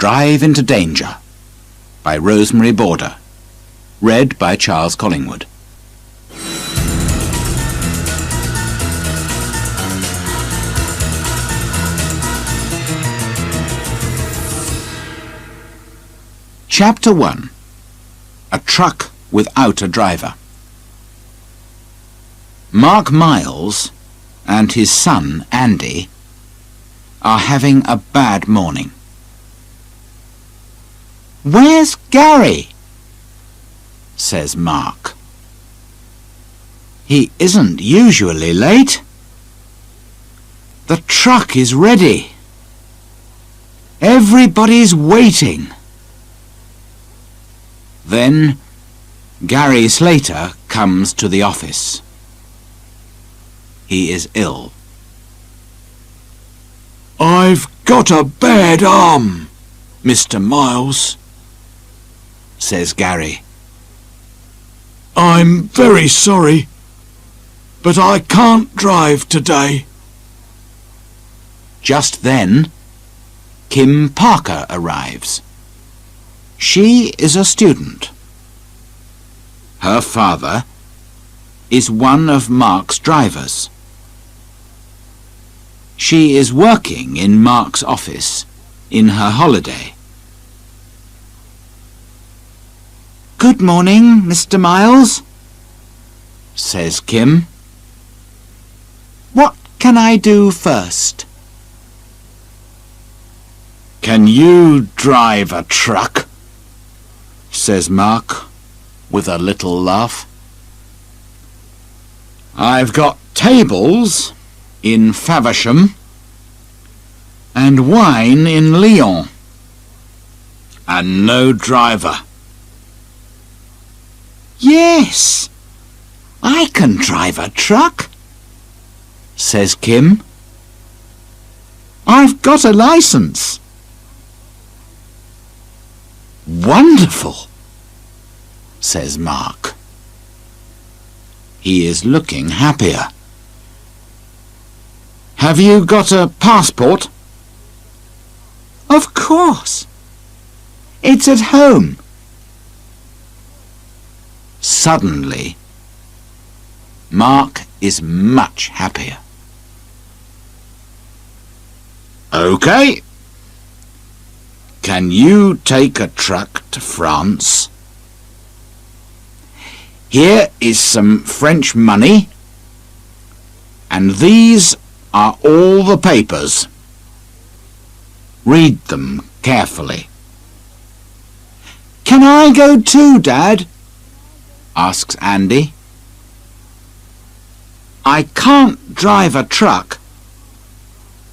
Drive into Danger by Rosemary Border. Read by Charles Collingwood. Chapter 1. A Truck Without a Driver. Mark Miles and his son Andy are having a bad morning. "Where's Gary?" says Mark. "He isn't usually late. The truck is ready. Everybody's waiting." Then Gary Slater comes to the office. He is ill. "I've got a bad arm, Mr. Miles," says Gary. "I'm very sorry, but I can't drive today." Just then, Kim Parker arrives. She is a student. Her father is one of Mark's drivers. She is working in Mark's office in her holiday. "Good morning, Mr. Miles," says Kim. "What can I do first?" "Can you drive a truck?" says Mark with a little laugh. "I've got tables in Faversham and wine in Lyon, and no driver." "Yes, I can drive a truck," says Kim. "I've got a license." "Wonderful," says Mark. He is looking happier. "Have you got a passport?" "Of course. It's at home." Suddenly, Mark is much happier. "Okay. Can you take a truck to France? Here is some French money, and these are all the papers. Read them carefully." "Can I go too, Dad?" asks Andy. "I can't drive a truck,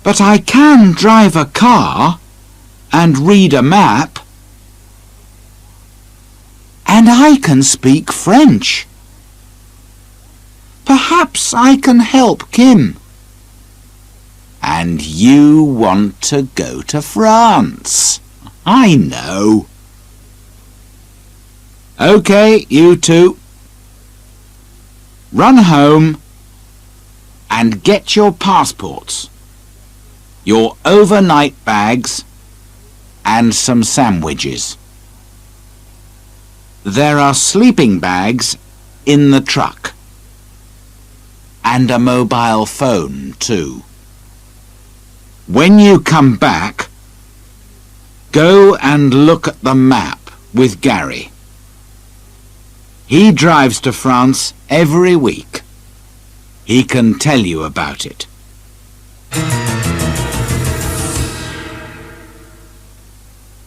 but I can drive a car and read a map. And I can speak French. Perhaps I can help Kim." "And you want to go to France? I know." "Okay, you two. Run home and get your passports, your overnight bags, and some sandwiches. There are sleeping bags in the truck, and a mobile phone too. When you come back, go and look at the map with Gary. He drives to France every week. He can tell you about it."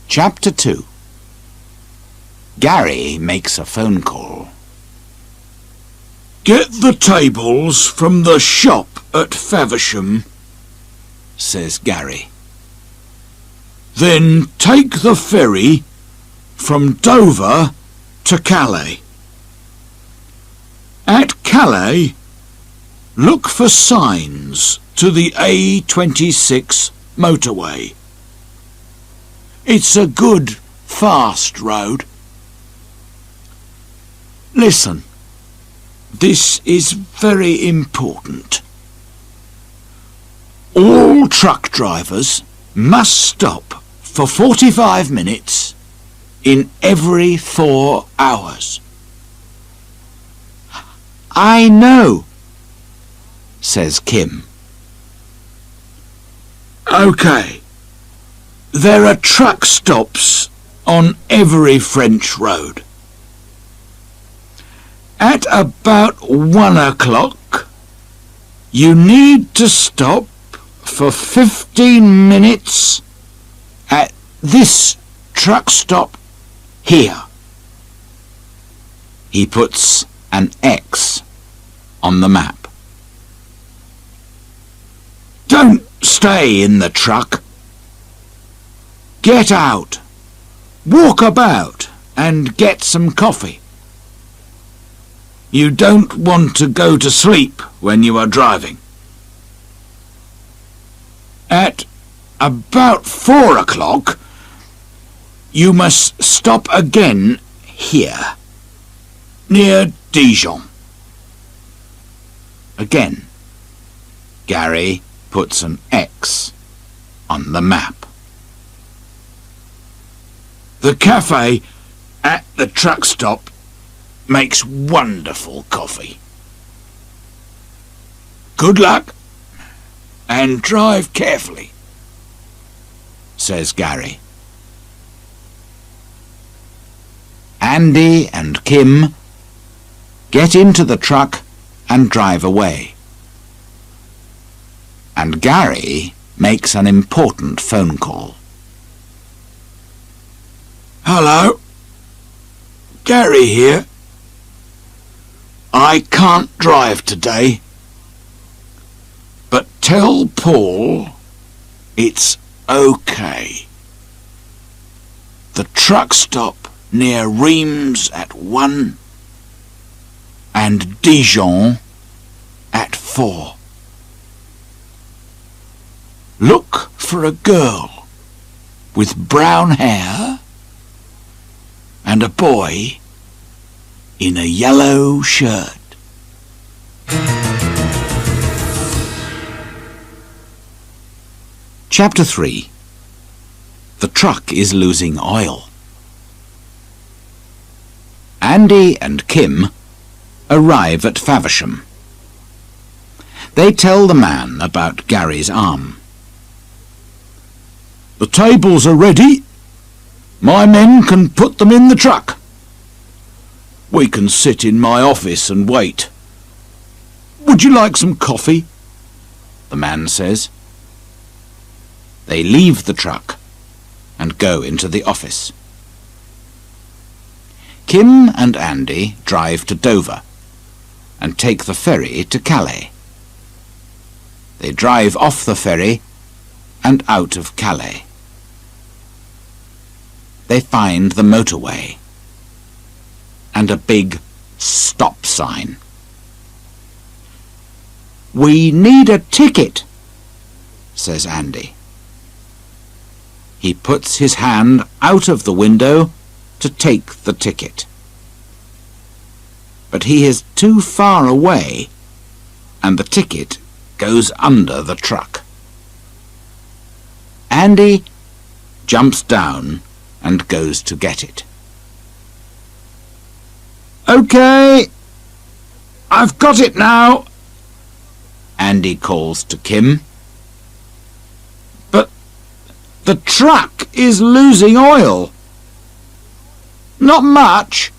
Chapter 2. Gary makes a phone call. "Get the tables from the shop at Faversham," says Gary. "Then take the ferry from Dover to Calais. At Calais, look for signs to the A26 motorway. It's a good, fast road. Listen, this is very important. All truck drivers must stop for 45 minutes in every 4 hours. I know, says Kim. OK. There are truck stops on every French road. At about 1 o'clock, you need to stop for 15 minutes at this truck stop here. He puts an X on the map. Don't stay in the truck. Get out, walk about and get some coffee. You don't want to go to sleep when you are driving. At about 4 o'clock, you must stop again here, near Dijon. Again, Gary puts an X on the map. The cafe at the truck stop makes wonderful coffee. Good luck and drive carefully, says Gary. Andy and Kim get into the truck and drive away. And Gary makes an important phone call. Hello, Gary here. I can't drive today, but tell Paul it's OK. The truck stop near Reims at 1 and Dijon at 4. Look for a girl with brown hair and a boy in a yellow shirt. Chapter 3. The truck is losing oil. Andy and Kim arrive at Faversham. They tell the man about Gary's arm. The tables are ready. My men can put them in the truck. We can sit in my office and wait. Would you like some coffee? The man says. They leave the truck and go into the office. Kim and Andy drive to Dover and take the ferry to Calais. They drive off the ferry and out of Calais. They find the motorway and a big stop sign. We need a ticket, says Andy. He puts his hand out of the window to take the ticket. But he is too far away and the ticket goes under the truck. Andy jumps down and goes to get it. OK, I've got it now, Andy calls to Kim. But the truck is losing oil. Not much,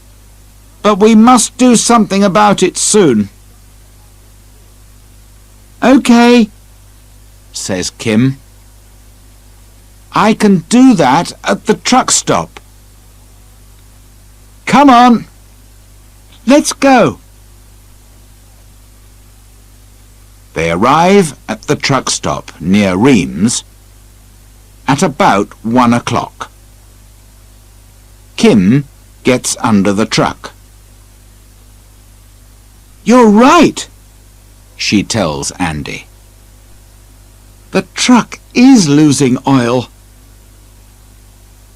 but we must do something about it soon. OK, says Kim. I can do that at the truck stop. Come on, let's go. They arrive at the truck stop near Reims at about 1 o'clock. Kim gets under the truck. You're right, she tells Andy. The truck is losing oil,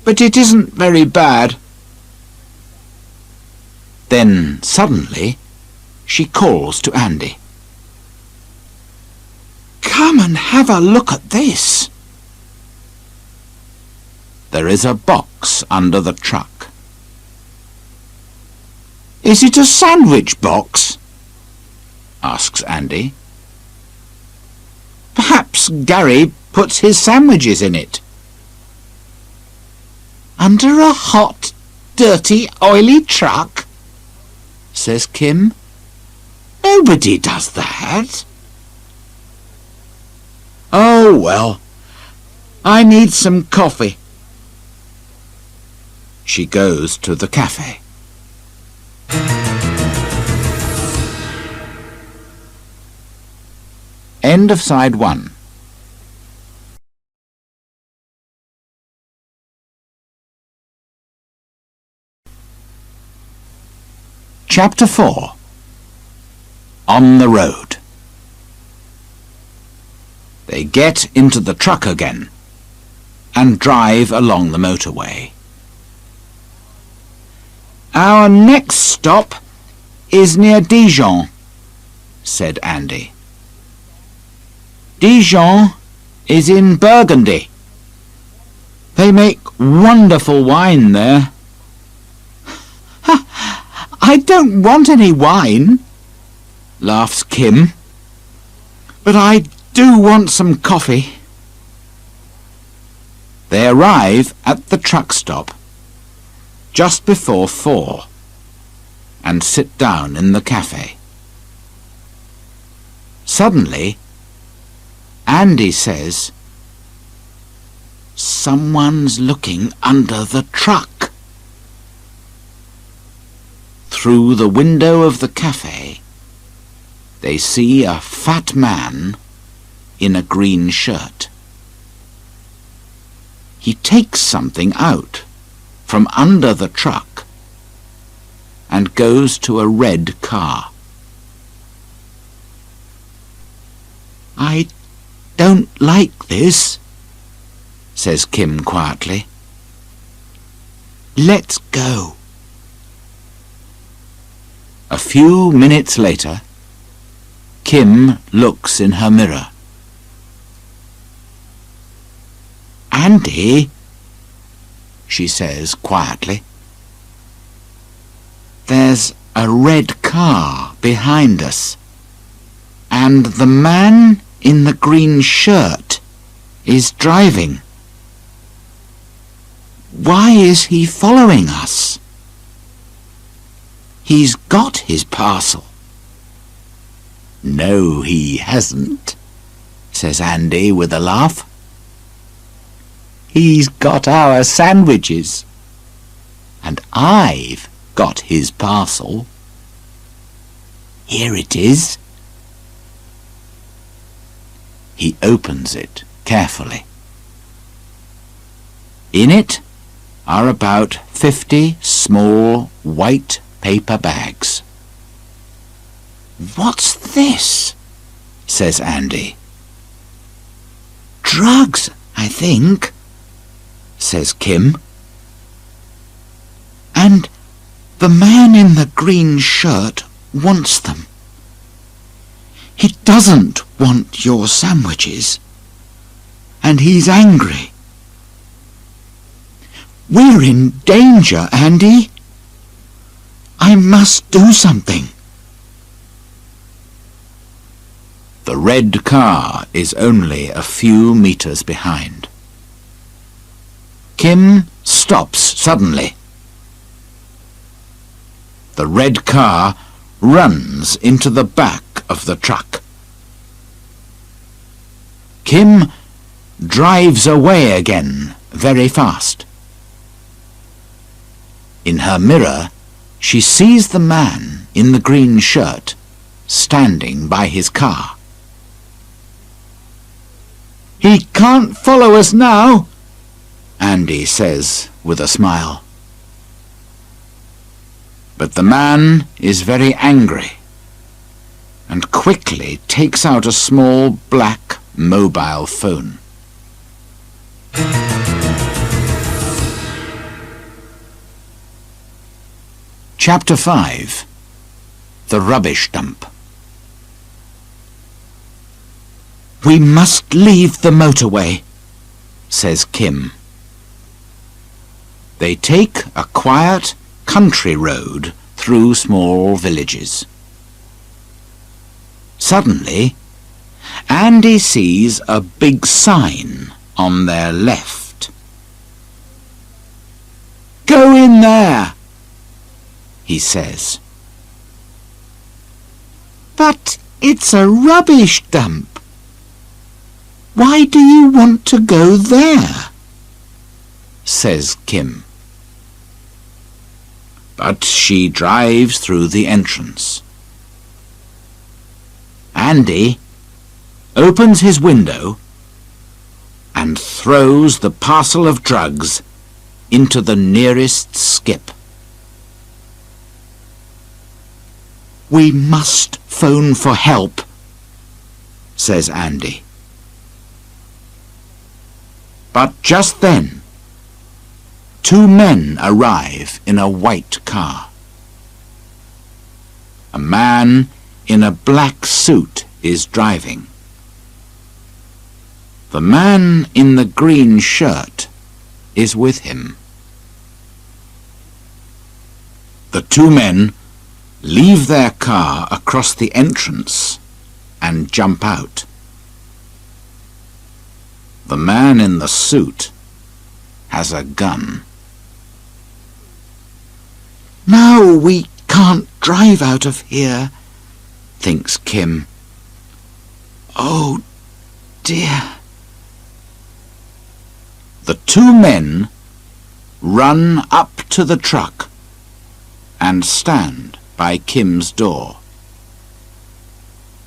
but it isn't very bad. Then suddenly she calls to Andy. Come and have a look at this. there is a box under the truck. Is it a sandwich box? Asks Andy. Perhaps Gary puts his sandwiches in it. Under a hot, dirty, oily truck? Says Kim. Nobody does that. Oh, well, I need some coffee. She goes to the cafe. End of side 1. Chapter 4. On the road. They get into the truck again and drive along the motorway. Our next stop is near Dijon, said Andy. Dijon is in Burgundy. They make wonderful wine there. I don't want any wine, laughs Kim, but I do want some coffee. They arrive at the truck stop just before 4 and sit down in the cafe. Suddenly, Andy says, "Someone's looking under the truck." Through the window of the cafe, they see a fat man in a green shirt. He takes something out from under the truck and goes to a red car. "I don't like this," says Kim quietly. "Let's go." A few minutes later, Kim looks in her mirror. "Andy," she says quietly, "there's a red car behind us, and the man in the green shirt is driving. Why is he following us? He's got his parcel." "No, he hasn't," says Andy with a laugh. "He's got our sandwiches." "And I've got his parcel. Here it is." He opens it carefully. In it are about 50 small white paper bags. "What's this?" says Andy. "Drugs, I think," says Kim. "And the man in the green shirt wants them. He doesn't want your sandwiches, and he's angry. We're in danger, Andy. I must do something." The red car is only a few meters behind. Kim stops suddenly. The red car runs into the back of the truck. Kim drives away again very fast. In her mirror, she sees the man in the green shirt standing by his car. "He can't follow us now," Andy says with a smile. But the man is very angry and quickly takes out a small black mobile phone. Chapter 5. The Rubbish Dump. "We must leave the motorway," says Kim. They take a quiet country road through small villages. Suddenly, Andy sees a big sign on their left. "Go in there," he says. "But it's a rubbish dump. Why do you want to go there?" says Kim. But she drives through the entrance. Andy opens his window and throws the parcel of drugs into the nearest skip. "We must phone for help," says Andy. But just then, two men arrive in a white car. A man in a black suit is driving. The man in the green shirt is with him. The two men leave their car across the entrance and jump out. The man in the suit has a gun. "Now we can't drive out of here," thinks Kim. "Oh dear." The two men run up to the truck and stand by Kim's door.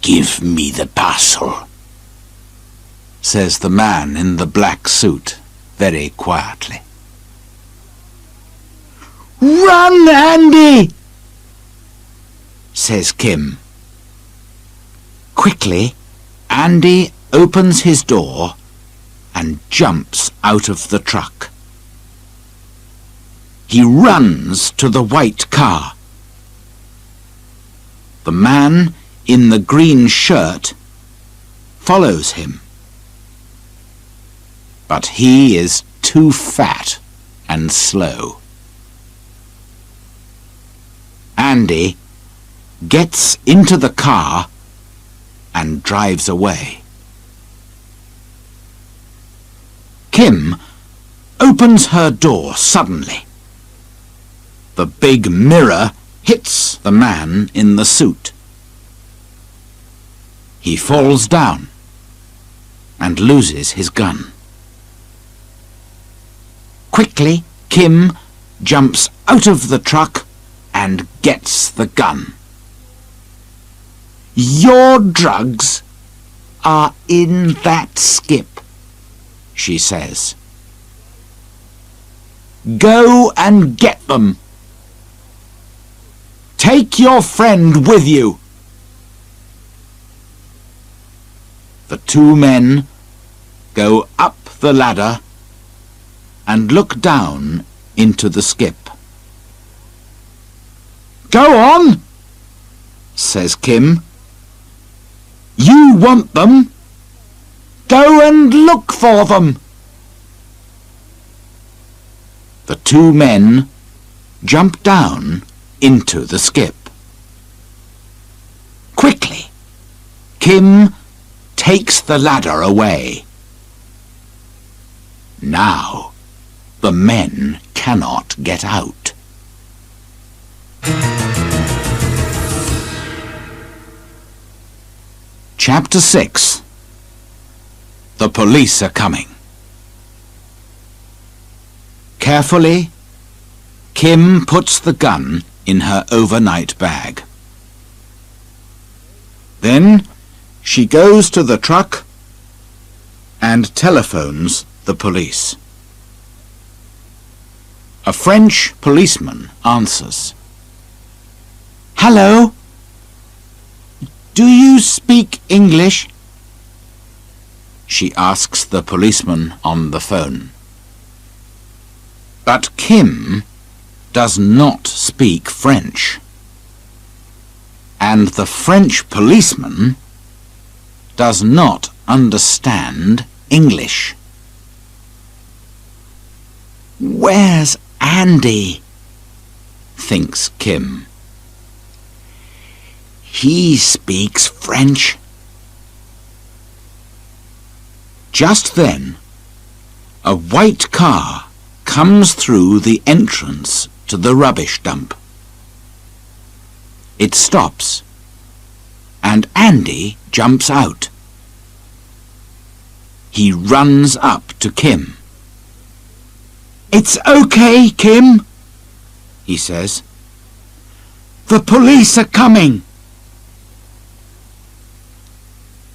"Give me the parcel," says the man in the black suit very quietly. "Run, Andy!" says Kim. Quickly, Andy opens his door and jumps out of the truck. He runs to the white car. The man in the green shirt follows him. But he is too fat and slow. Andy gets into the car and drives away. Kim opens her door suddenly. The big mirror hits the man in the suit. He falls down and loses his gun. Quickly, Kim jumps out of the truck and gets the gun. "Your drugs are in that skip," she says. "Go and get them. Take your friend with you." The two men go up the ladder and look down into the skip. "Go on," says Kim. "You want them. Go and look for them." The two men jump down into the skip. Quickly, Kim takes the ladder away. Now, the men cannot get out. Chapter 6. The police are coming. Carefully, Kim puts the gun in her overnight bag. Then she goes to the truck and telephones the police. A French policeman answers. "Hello? Do you speak English?" she asks the policeman on the phone. But Kim does not speak French, and the French policeman does not understand English. "Where's Andy, thinks Kim. He speaks French. Just then, a white car comes through the entrance to the rubbish dump. It stops, and Andy jumps out. He runs up to Kim. "It's okay, Kim," he says. "The police are coming."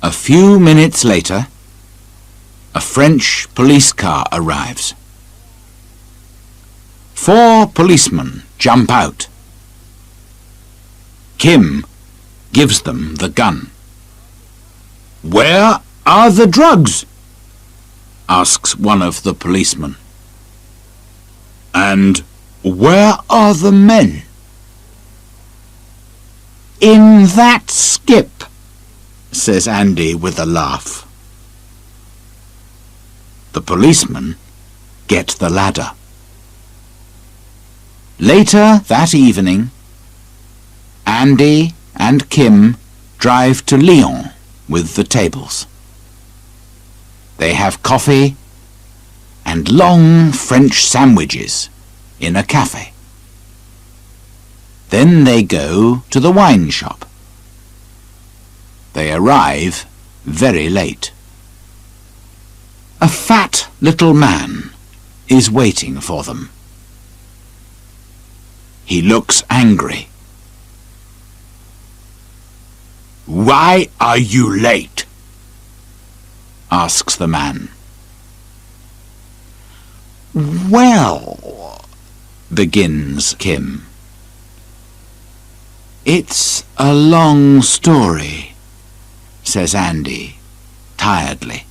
A few minutes later, a French police car arrives. 4 policemen jump out. Kim gives them the gun. "Where are the drugs?" asks one of the policemen. "And where are the men?" "In that skip," says Andy with a laugh. The policemen get the ladder. Later that evening, Andy and Kim drive to Lyon with the tables. They have coffee and long French sandwiches in a cafe. Then they go to the wine shop. They arrive very late. A fat little man is waiting for them. He looks angry. "Why are you late?" asks the man. "Well," begins Kim. "It's a long story," says Andy, tiredly.